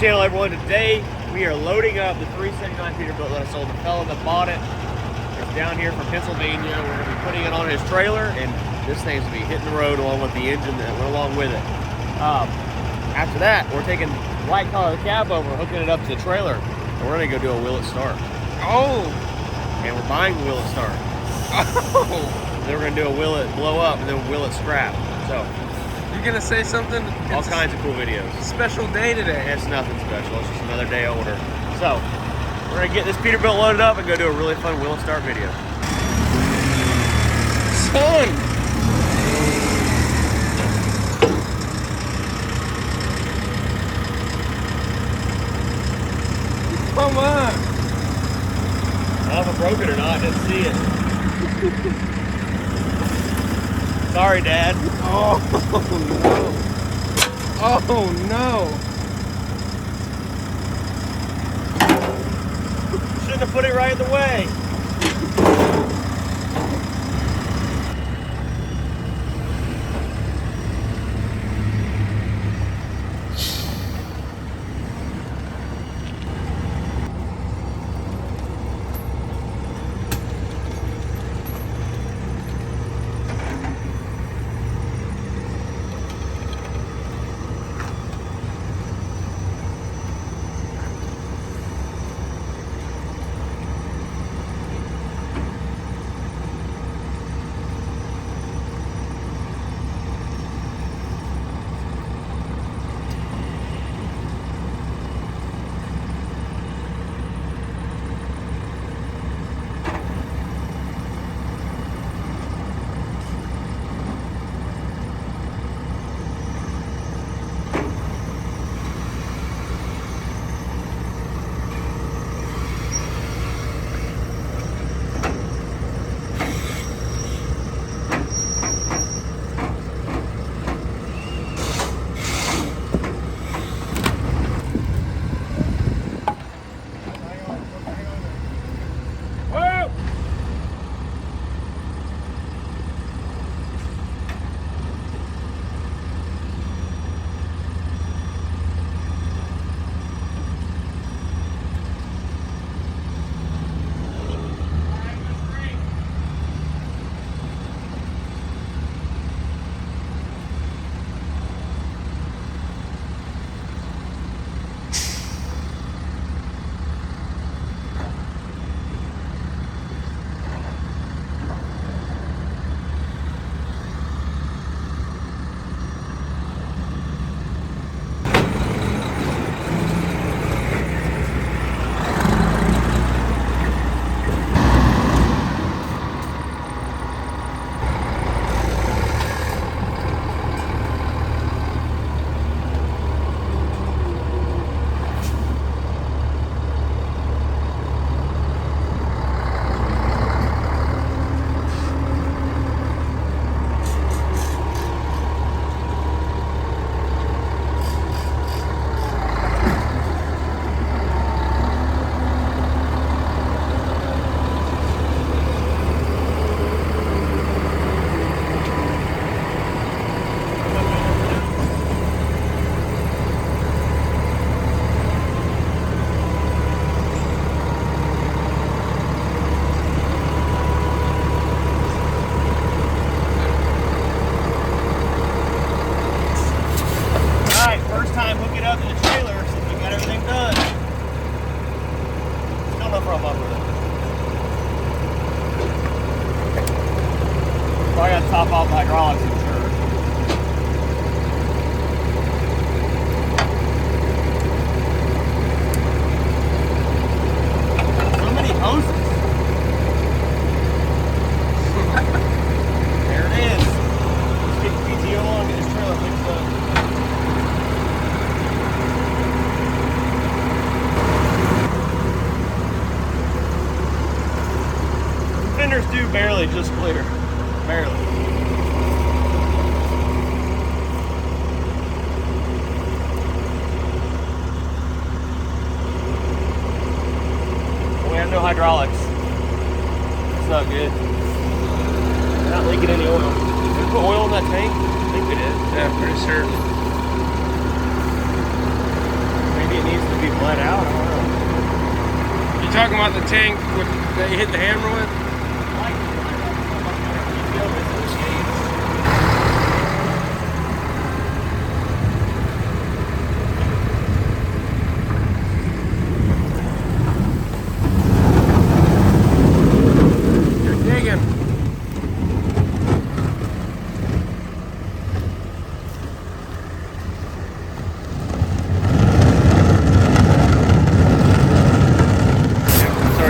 channel, everyone. Today we are loading up the 379 Peterbilt that I sold. The fella that bought it is down here from Pennsylvania. We're going to be putting it on his trailer, and this thing's going to be hitting the road along with the engine that went along with it. After that, we're taking white collar Cabover, hooking it up to the trailer, and we're going to go do a will it start. Oh! And we're buying a will it start. Oh! Then we're going to do a will it blow up, and then will it scrap. So, you're going to say something? All kinds of cool videos. Special day today. It's nothing special. It's just another day older. So, we're going to get this Peterbilt loaded up and go do a really fun will it start video. Son! Come on! I don't know if I broke it or not. I didn't see it. Sorry, Dad. Oh, no. Oh, no. Shouldn't have put it right in the way. I got to top off the hydraulics and sure. So many hoses. There it is. Let's get the PTO on and get this trailer fixed up. Fenders do barely just clear. Barely. We have no hydraulics. It's not good. We're not leaking any oil. Did we put oil in that tank? I think we did. Yeah, pretty certain. Maybe it needs the tank that you hit the hammer with? You're digging.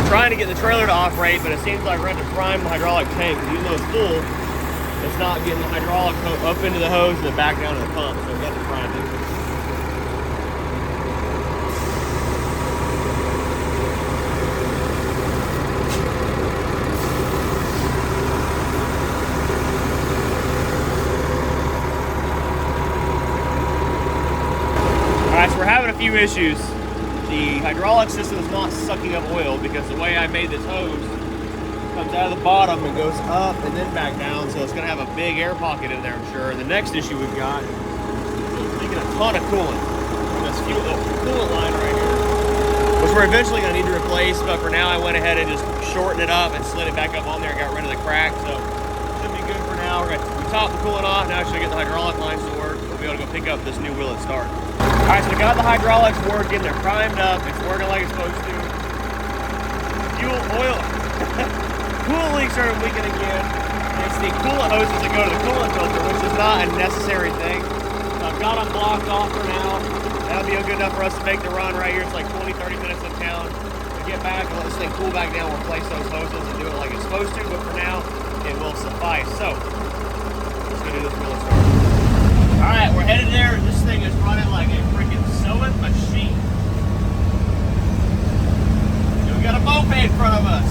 Trying to get the trailer to operate, but it seems like we're going to prime the hydraulic tank. Even though it's full, it's not getting the hydraulic up into the hose and then back down to the pump, so we got to prime it. Alright, so we're having a few issues. The hydraulic system is not sucking up oil because the way I made this hose comes out of the bottom and goes up and then back down, so it's going to have a big air pocket in there, I'm sure. And the next issue we've got is it's leaking a ton of coolant from this coolant line right here, which we're eventually going to need to replace, but for now I went ahead and just shortened it up and slid it back up on there and got rid of the crack, so should be good for now. We topped the coolant off, now I should get the hydraulic lines to work. We'll be able to go pick up this new wheel and start. Alright, so we got the hydraulics working, they're primed up, it's working like it's supposed to. Oil, coolant leaks started leaking again. It's the coolant hoses that go to the coolant filter, which is not a necessary thing. So I've got them blocked off for now. That'll be good enough for us to make the run right here. It's like 20-30 minutes in town. We get back and let this thing cool back down, we'll replace those hoses and do it like it's supposed to, but for now, it will suffice. So, let's go do this wheel and start. Alright, we're headed there. This thing is running like a freaking sewing machine. And we got a moped in front of us.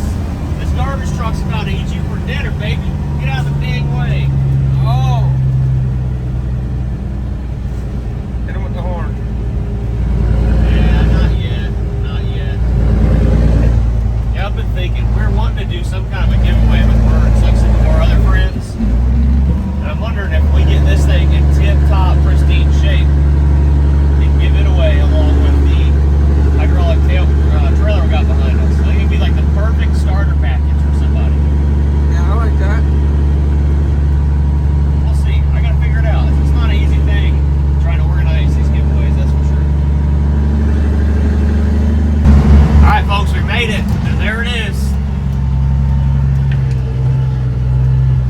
This garbage truck's about to eat you for dinner, baby. Get out of the dang way. Oh! Hit him with the horn. Yeah, not yet. Not yet. Yeah, I've been thinking, we're wanting to do some kind of a giveaway with birds, like some of our other friends. And I'm wondering if we get this thing in tip-top, pristine shape and give it away along with the hydraulic trailer we got behind us. I think it'd be like the perfect starter package for somebody. Yeah, I like that. We'll see. I gotta figure it out. It's not an easy thing trying to organize these giveaways, that's for sure. Alright folks, we made it. And there it is.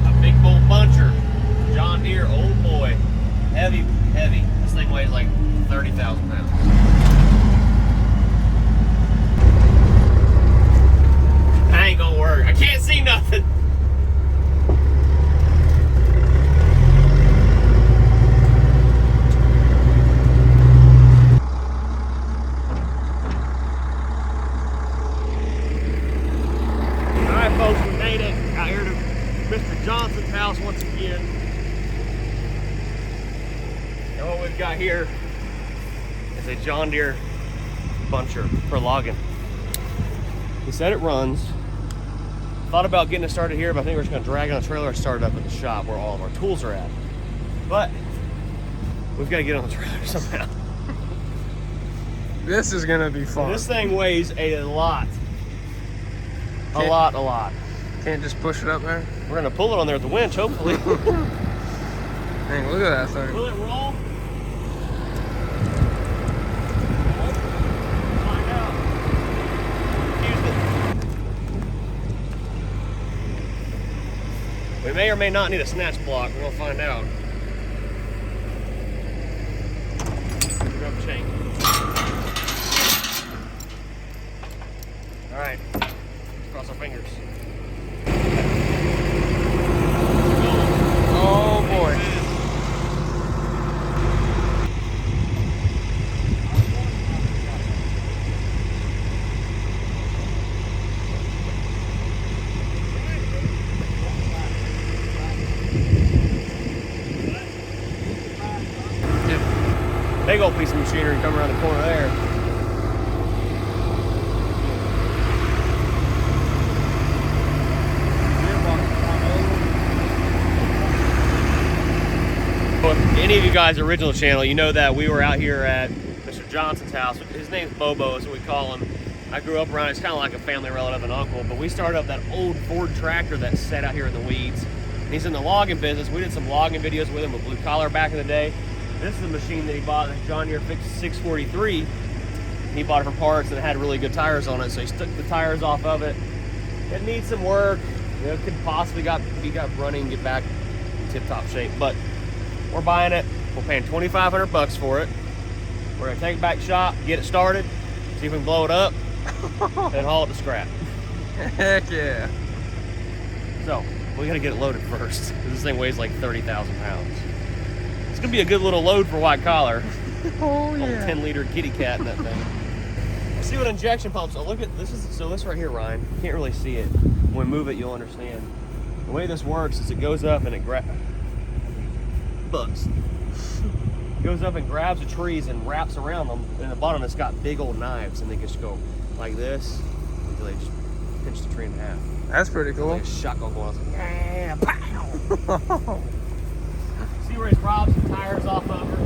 A big bull buncher. John Deere, old boy. Heavy, heavy. This thing weighs like 30,000 pounds. That ain't gonna work. I can't see nothing. Alright folks, we made it out here to Mr. Johnson's house once again. And what we've got here is a John Deere buncher for logging. He said it runs. Thought about getting it started here, but I think we're just gonna drag on the trailer and start it up at the shop where all of our tools are at. But we've got to get on the trailer somehow. This is gonna be fun. This thing weighs a lot. A lot. Can't just push it up there? We're gonna pull it on there with the winch, hopefully. Dang, look at that thing. Will it roll? We may or may not need a snatch block. We're gonna find out. Grab the chain. All right. Cross our fingers. Oh boy. Big old piece of machinery coming around the corner there. Well, if any of you guys' original channel, you know that we were out here at Mr. Johnson's house. His name's Bobo, is what we call him. I grew up around. It's kind of like a family relative and uncle. But we started up that old Ford tractor that's set out here in the weeds. And he's in the logging business. We did some logging videos with him with blue collar back in the day. This is the machine that he bought, the John Deere 643. He bought it for parts and it had really good tires on it, so he took the tires off of it. It needs some work. You know, it could possibly be got running and get back in tip-top shape, but we're buying it. We're paying $2,500 for it. We're gonna take it back to shop, get it started, see if we can blow it up, and haul it to scrap. Heck yeah. So we gotta get it loaded first. This thing weighs like 30,000 pounds. It's gonna be a good little load for white collar. Oh yeah. 10-liter kitty cat in that thing. See what injection pumps. Oh, look at this. This right here, Ryan. You can't really see it. When we move it, you'll understand. The way this works is it goes up and it grabs bugs. Goes up and grabs the trees and wraps around them. And at the bottom, it's got big old knives, and they just go like this until they just pinch the tree in half. That's pretty cool. Like a shotgun going off. Yeah, pow! See where he's robbed some tires off of her.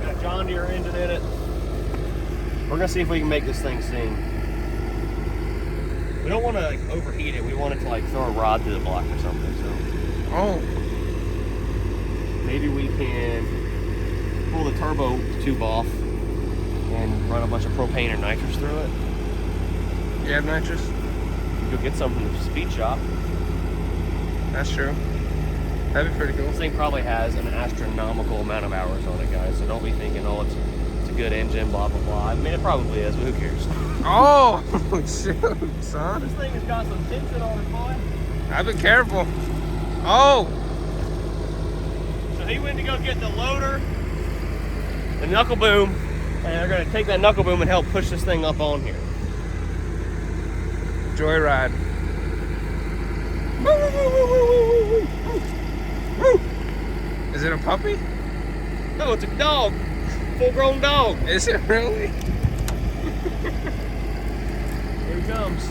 Got a John Deere engine in it. We're gonna see if we can make this thing sing. We don't want to like overheat it. We want it to like throw a rod through the block or something. So Oh. maybe we can pull the turbo tube off and run a bunch of propane or nitrous through it. You have nitrous? Go get some from the speed shop. That's true. That'd be pretty cool. This thing probably has an astronomical amount of hours on it, guys. So don't be thinking, oh, it's a good engine, blah blah blah. I mean, it probably is, but who cares? Oh, shoot, son. This thing has got some tension on it, boy. I've been careful. Oh. So he went to go get the loader, the knuckle boom, and they're gonna take that knuckle boom and help push this thing up on here. Joyride. Is it a puppy? No, it's a dog. Full-grown dog. Is it really? Here he comes.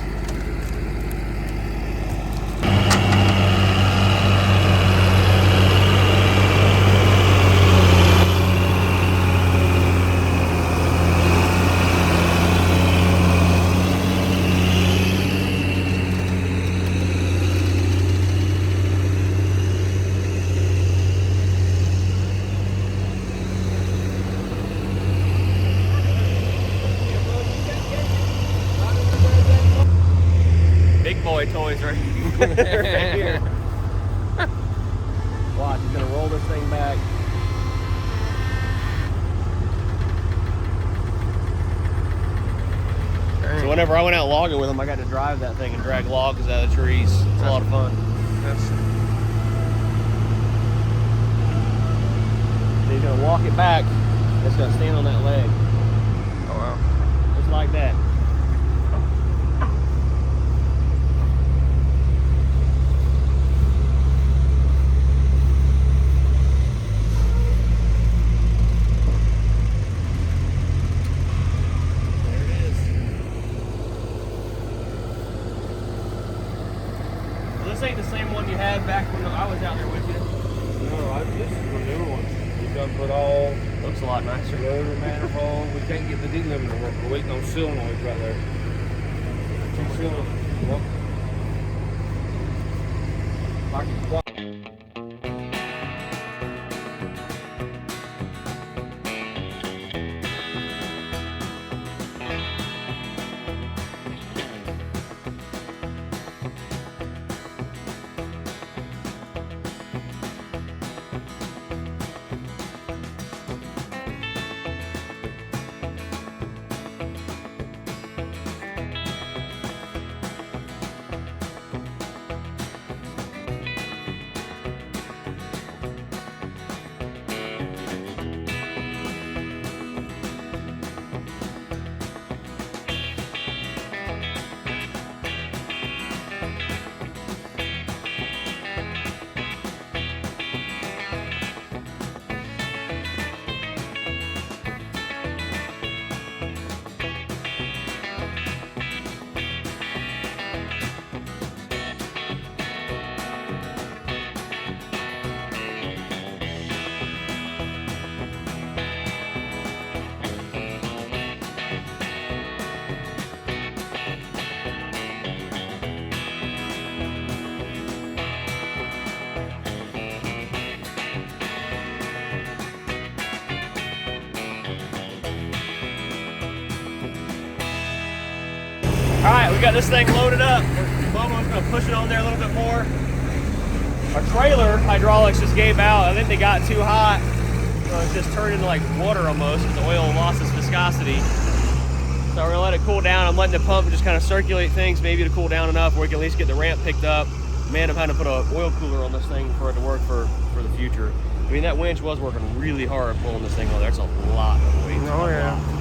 Big boy toys right here. Watch, he's gonna roll this thing back. So whenever I went out logging with him, I got to drive that thing and drag logs out of the trees. It's a lot of fun. So he's gonna walk it back. It's gonna stand on that leg. Oh wow. Just like that. This ain't the same one you had back when I was out there with you. No, this is a new one. You done put all Looks a lot nicer. rotor manifold. We can't get the D-limiter to work. We're waiting on solenoids right there. Two solenoids. Well, I can walk. All right, we got this thing loaded up. Momo's gonna push it on there a little bit more. Our trailer hydraulics just gave out. I think they got too hot. So it's just turned into like water almost because the oil lost its viscosity. So we're gonna let it cool down. I'm letting the pump just kind of circulate things, maybe to cool down enough where we can at least get the ramp picked up. Man, I'm having to put an oil cooler on this thing for it to work for the future. I mean, that winch was working really hard pulling this thing on there. That's a lot of weight. Oh yeah.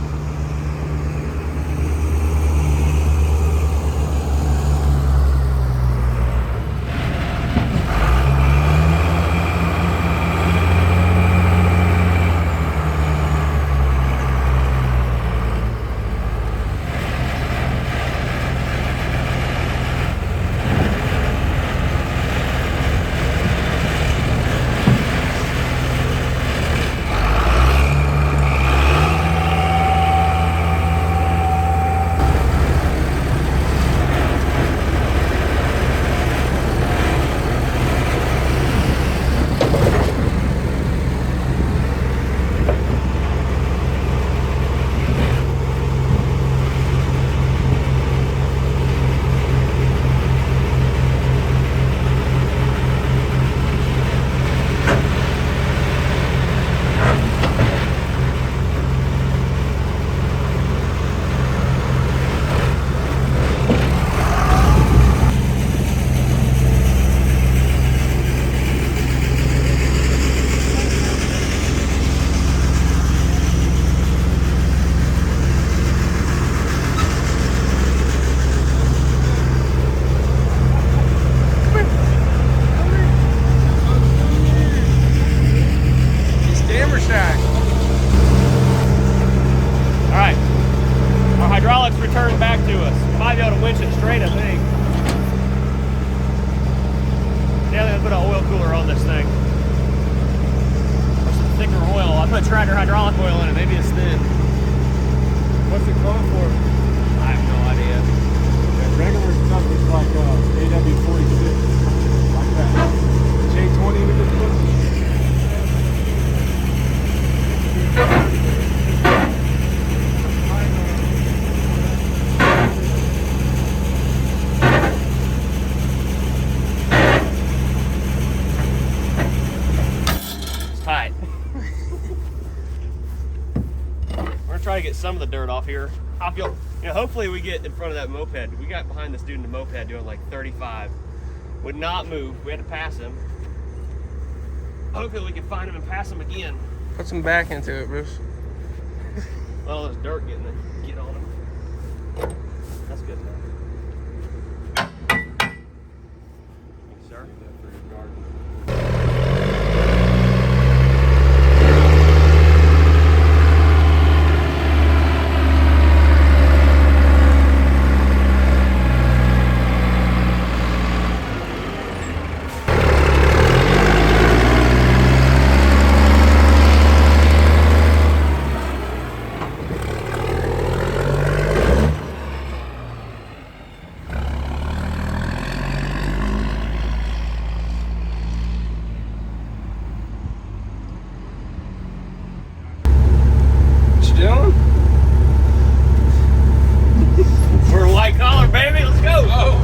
Returned back to us. Might be able to winch it straight, I think. Now I'm gonna put an oil cooler on this thing. Or some thicker oil. I put Tracker hydraulic oil in it. Maybe it's thin. What's it called for? I have no idea. Yeah, regular stuff is like AW46, like that. J20 we just put. Try to get some of the dirt off here. I feel, hopefully we get in front of that moped. We got behind this dude in the moped doing like 35. Would not move. We had to pass him. Hopefully we can find him and pass him again. Put some back into it, Bruce. All this dirt get on him. That's good enough. Thank you, sir. For your garden. We're white collar, baby. Let's go. Oh.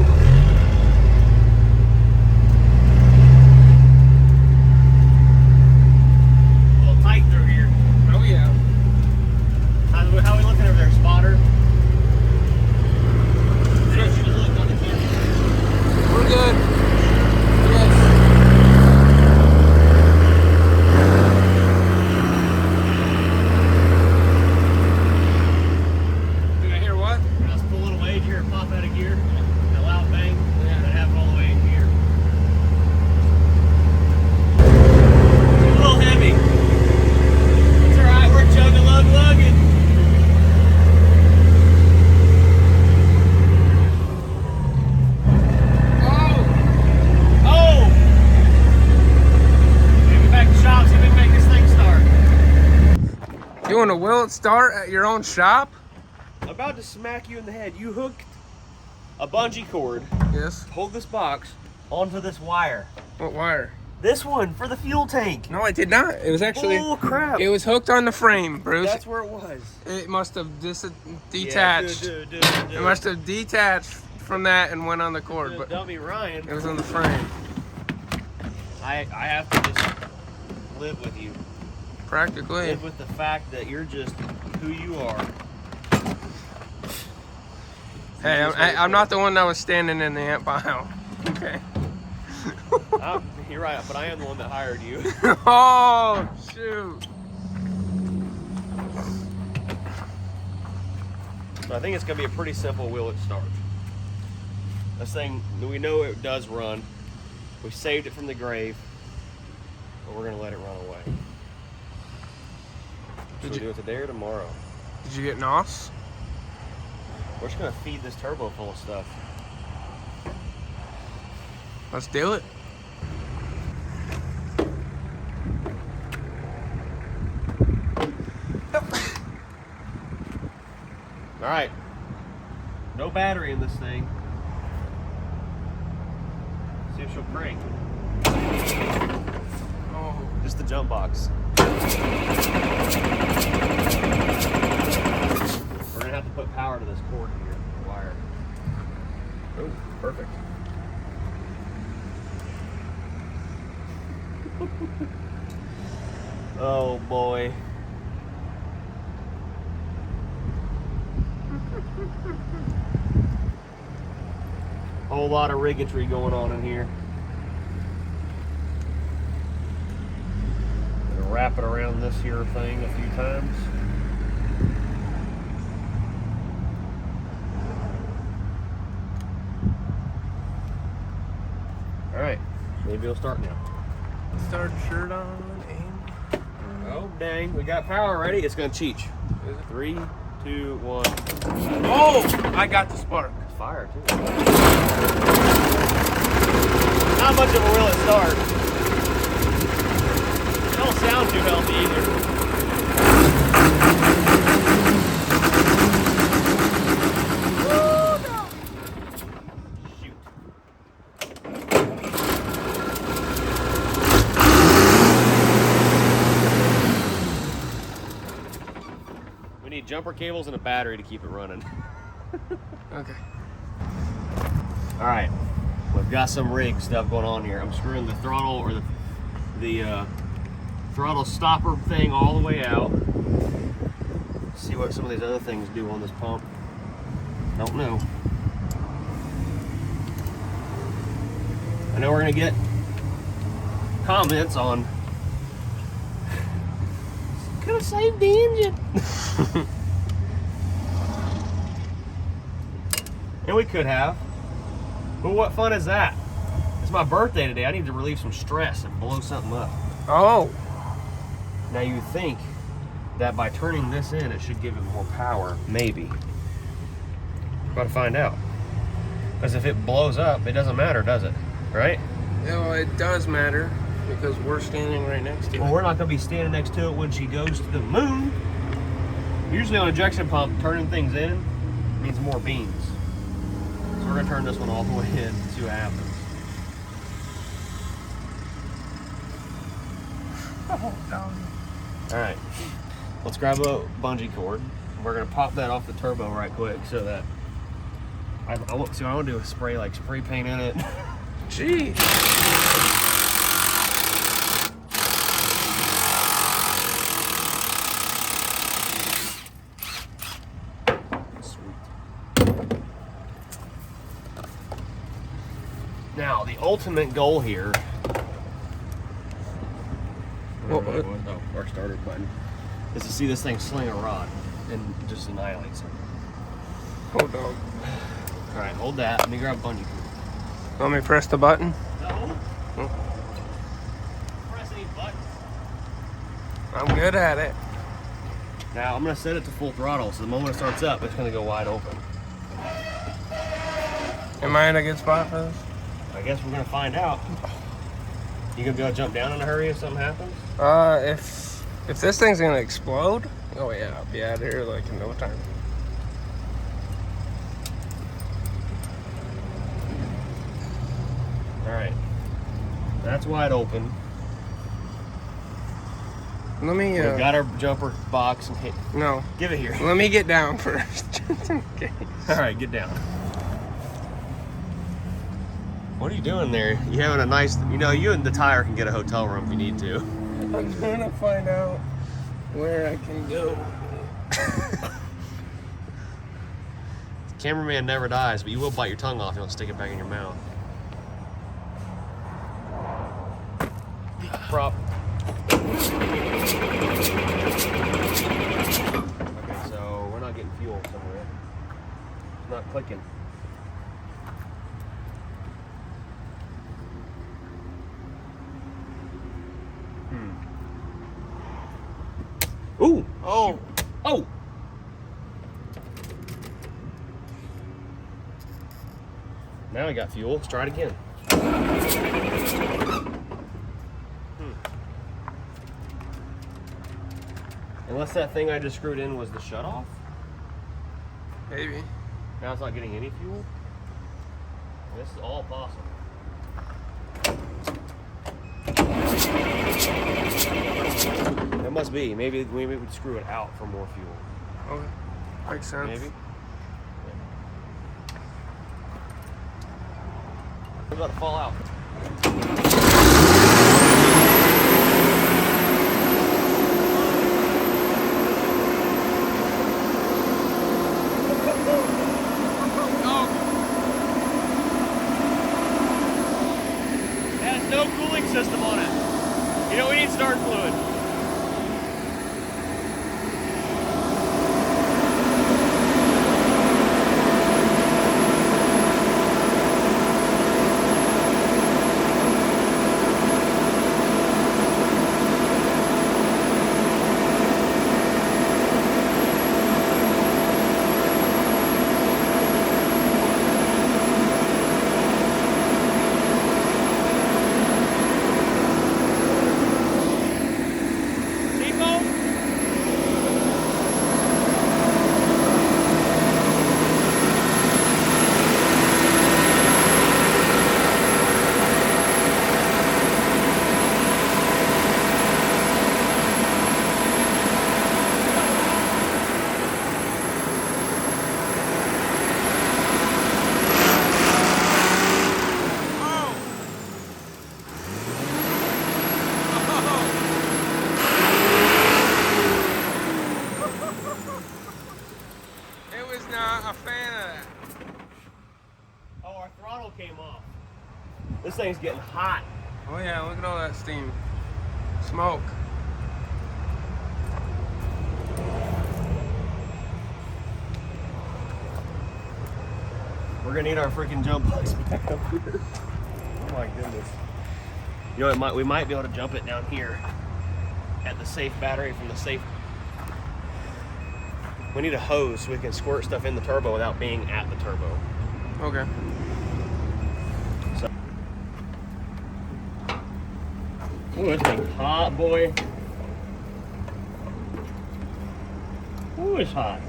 A little tight through here. Oh yeah. How are we looking over there, spotter? She was looking on the camera. We're good. Yes. You want to will it start at your own shop? I'm about to smack you in the head. You hooked a bungee cord. Yes. Hold this box onto this wire. What wire? This one for the fuel tank. No, I did not. It was actually. Oh crap! It was hooked on the frame, Bruce. That's where it was. It must have detached. Yeah, It must have detached from that and went on the cord, but dummy Ryan. it was on the frame. I have to just live with you. Practically. Live with the fact that you're just who you are. Hey, I'm not the one that was standing in the ant pile. Okay. You're right, but I am the one that hired you. Oh, shoot. So I think it's going to be a pretty simple wheel at start. This thing, we know it does run. We saved it from the grave, but we're going to let it run away. Should we do it today or tomorrow? Did you get NOS? We're just going to feed this turbo full of stuff. Let's do it. All right. No battery in this thing. See if she'll crank. Oh. Just the jump box. We're gonna have to put power to this cord here, wire. Oh, perfect. Oh boy. Whole lot of riggantry going on in here. Gonna wrap it around this here thing a few times. All right, maybe it'll start now. Start shirt on, aim. Oh dang, we got power ready. It's gonna cheech. 3, 2, 1. Oh, I got the spark. Fire too. Not much of a wheel at start. It don't sound too healthy either. Woo, no. Shoot. We need jumper cables and a battery to keep it running. Okay. All right, we've got some rig stuff going on here. I'm screwing the throttle or the throttle stopper thing all the way out. See what some of these other things do on this pump. Don't know. I know we're gonna get comments on could have saved the engine. And we could have. But what fun is that? It's my birthday today. I need to relieve some stress and blow something up. Oh. Now you think that by turning this in, it should give it more power. Maybe. Got to find out. Because if it blows up, it doesn't matter, does it? Right? Well, it does matter because we're standing right next to it. Well, we're not going to be standing next to it when she goes to the moon. Usually on injection pump, turning things in means more beans. So we're going to turn this one all the way in and see what happens. All right, let's grab a bungee cord. We're gonna pop that off the turbo right quick so that I want to do a spray paint in it. Gee. Sweet. Now the ultimate goal here. Oh, our starter button is to see this thing sling a rod and just annihilates it. Hold on. All right, hold that. Let me grab a bungee cord. Want me to press the button? No. Oh. Press any button. I'm good at it. Now I'm gonna set it to full throttle, so the moment it starts up, it's gonna go wide open. Am I in a good spot for this? I guess we're gonna find out. You gonna be able to jump down in a hurry if something happens? If this thing's gonna explode, oh yeah, I'll be out of here like in no time. All right. That's wide open. Let me. We've got our jumper box and No. give it here. Let me get down first, just in case. All right, get down. What are you doing there? You having a nice, you know, you and the tire can get a hotel room if you need to. I'm trying to find out where I can go. Cameraman never dies, but you will bite your tongue off if you don't stick it back in your mouth. Prop. Okay, so we're not getting fuel somewhere. It's not clicking. Ooh! Oh! Oh! Now we got fuel. Let's try it again. Unless that thing I just screwed in was the shutoff. Maybe. Now it's not getting any fuel. This is all possible. That must be. Maybe we'd screw it out for more fuel. Okay. Makes sense. Maybe. We're about to fall out. It has no cooling system on it. You know, we need start fluid. Came off. This thing's getting hot. Oh yeah, look at all that steam. Smoke. We're gonna need our freaking jump box back up here. Oh my goodness. You know, we might be able to jump it down here at the safe battery from the safe. We need a hose so we can squirt stuff in the turbo without being at the turbo. Okay. So, ooh, this thing's hot, boy. Ooh, it's hot.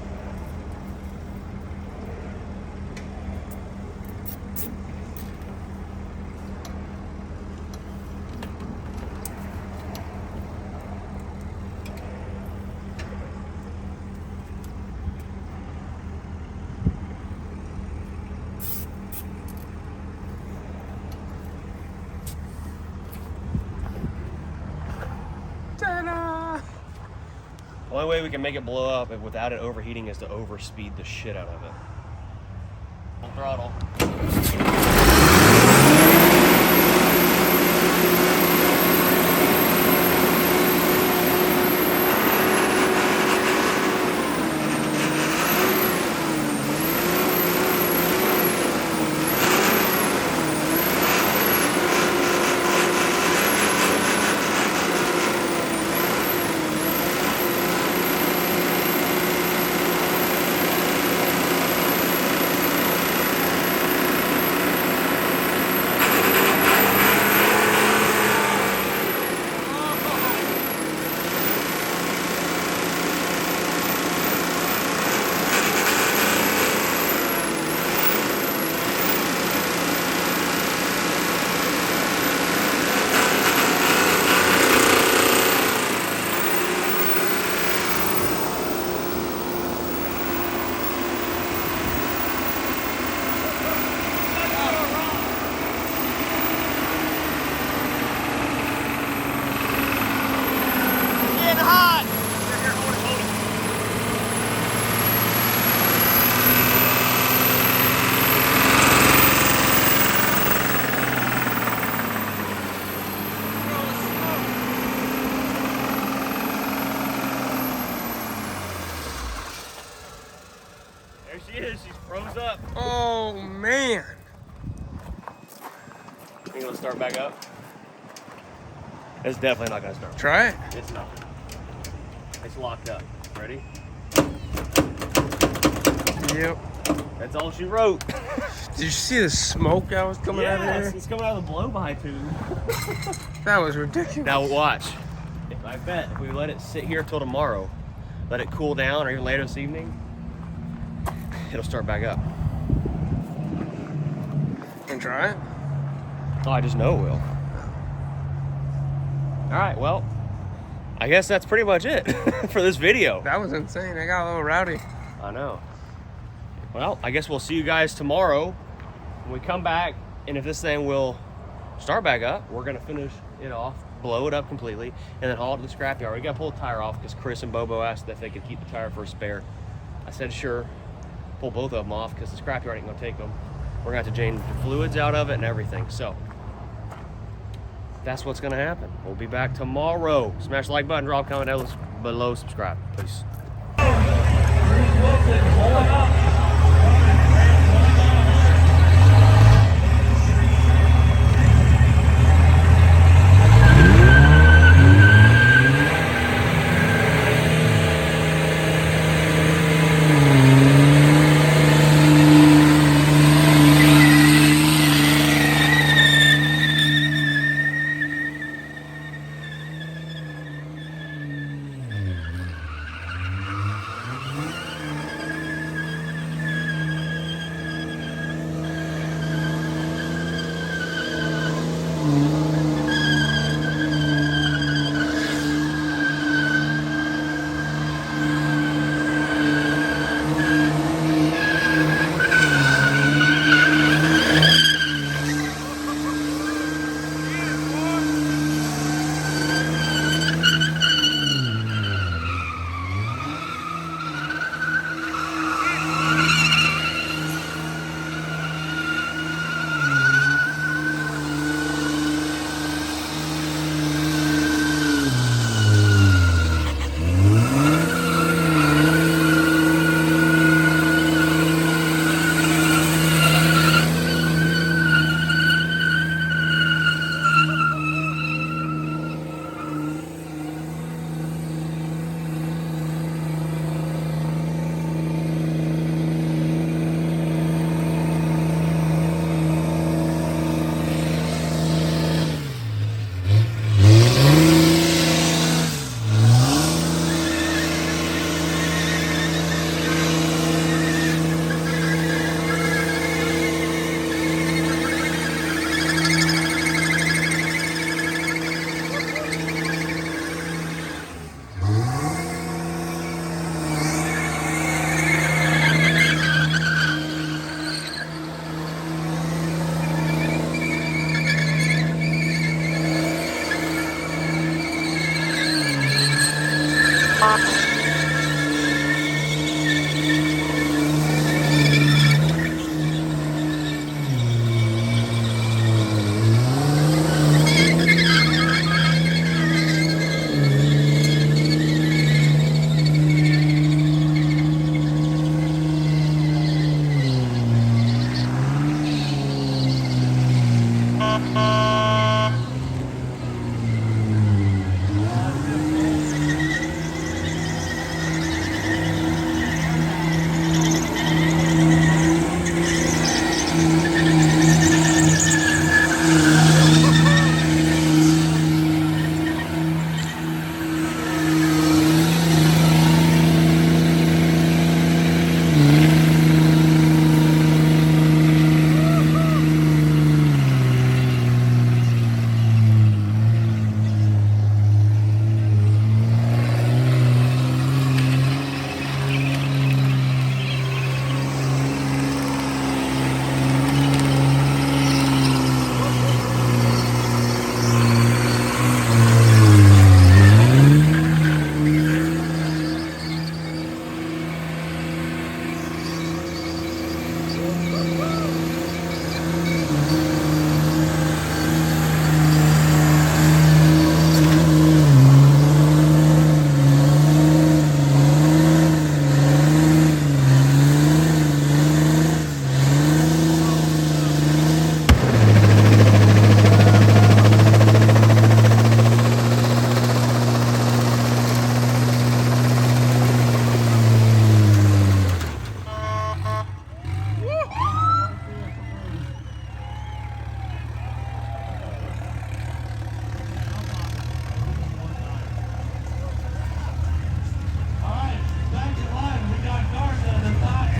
Ta-da! The only way we can make it blow up without it overheating is to overspeed the shit out of it. Full throttle. hot. Here, hold it, hold it. There she is. She's froze up. Oh man. You gonna start back up? It's definitely not gonna start. Try it. It's not. It's locked up. Ready? Yep. That's all she wrote. Did you see the smoke that was coming out of Yes, there? it's coming out of the blow-by tube. That was ridiculous. Now watch. I bet if we let it sit here till tomorrow, let it cool down, or even later this evening, it'll start back up. And try it? Oh, I just know it will. All right, well, I guess that's pretty much it for this video. That was insane. I got a little rowdy. I know. Well, I guess we'll see you guys tomorrow when we come back, and if this thing will start back up, we're gonna finish it off, blow it up completely, and then haul it to the scrapyard. We gotta pull the tire off because Chris and Bobo asked if they could keep the tire for a spare. I said sure. Pull both of them off because the scrapyard ain't gonna take them. We're gonna have to change the fluids out of it and everything. So that's what's gonna happen. We'll be back tomorrow. Smash the like button, drop a comment down below, subscribe. Peace. Bye.